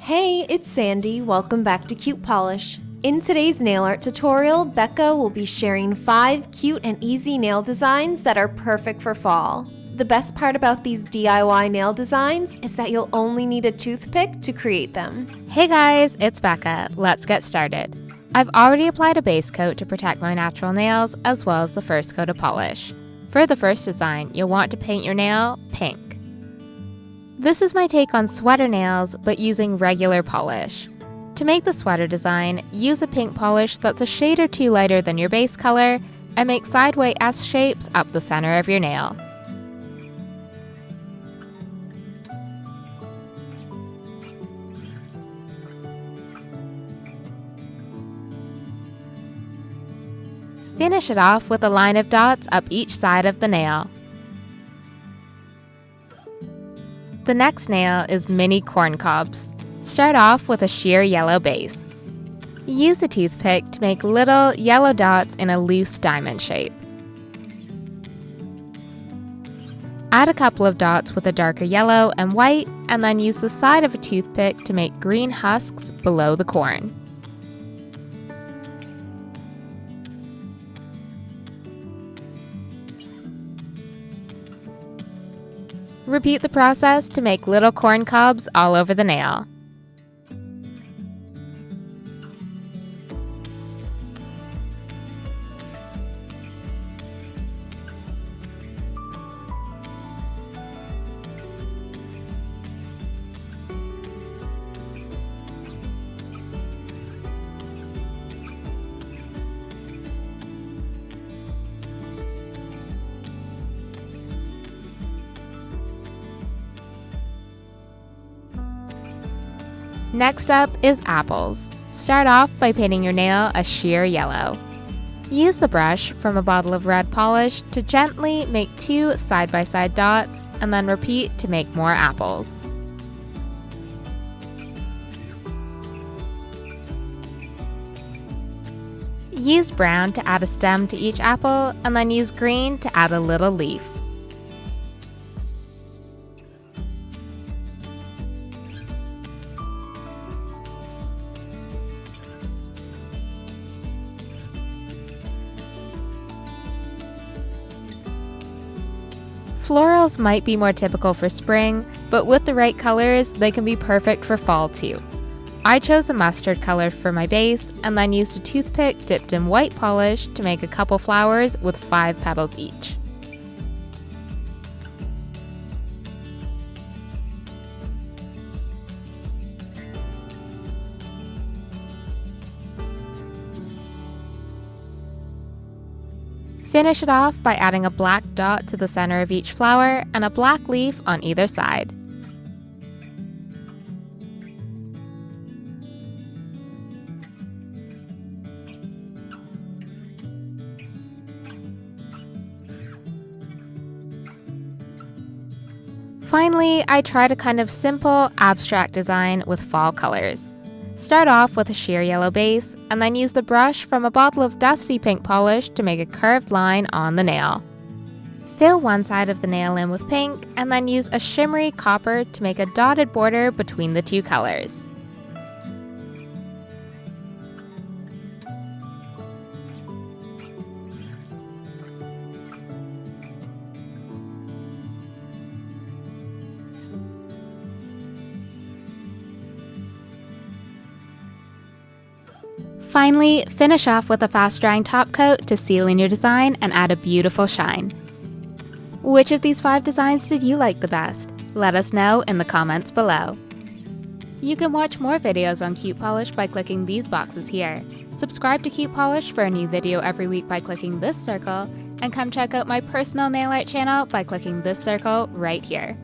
Hey, it's Sandy. Welcome back to Cute Polish. In today's nail art tutorial, Becca will be sharing 5 cute and easy nail designs that are perfect for fall. The best part about these DIY nail designs is that you'll only need a toothpick to create them. Hey guys, it's Becca. Let's get started. I've already applied a base coat to protect my natural nails as well as the first coat of polish. For the first design, you'll want to paint your nail pink. This is my take on sweater nails, but using regular polish. To make the sweater design, use a pink polish that's a shade or two lighter than your base color and make sideways S shapes up the center of your nail. Finish it off with a line of dots up each side of the nail. The next nail is mini corn cobs. Start off with a sheer yellow base. Use a toothpick to make little yellow dots in a loose diamond shape. Add a couple of dots with a darker yellow and white, and then use the side of a toothpick to make green husks below the corn. Repeat the process to make little corn cobs all over the nail. Next up is apples. Start off by painting your nail a sheer yellow. Use the brush from a bottle of red polish to gently make 2 side-by-side dots and then repeat to make more apples. Use brown to add a stem to each apple and then use green to add a little leaf. Florals might be more typical for spring, but with the right colors, they can be perfect for fall too. I chose a mustard color for my base and then used a toothpick dipped in white polish to make a couple flowers with 5 petals each. Finish it off by adding a black dot to the center of each flower and a black leaf on either side. Finally, I tried a kind of simple, abstract design with fall colors. Start off with a sheer yellow base, and then use the brush from a bottle of dusty pink polish to make a curved line on the nail. Fill one side of the nail in with pink, and then use a shimmery copper to make a dotted border between the 2 colors. Finally, finish off with a fast-drying top coat to seal in your design and add a beautiful shine. Which of these 5 designs did you like the best? Let us know in the comments below. You can watch more videos on Cute Polish by clicking these boxes here. Subscribe to Cute Polish for a new video every week by clicking this circle, and come check out my personal nail art channel by clicking this circle right here.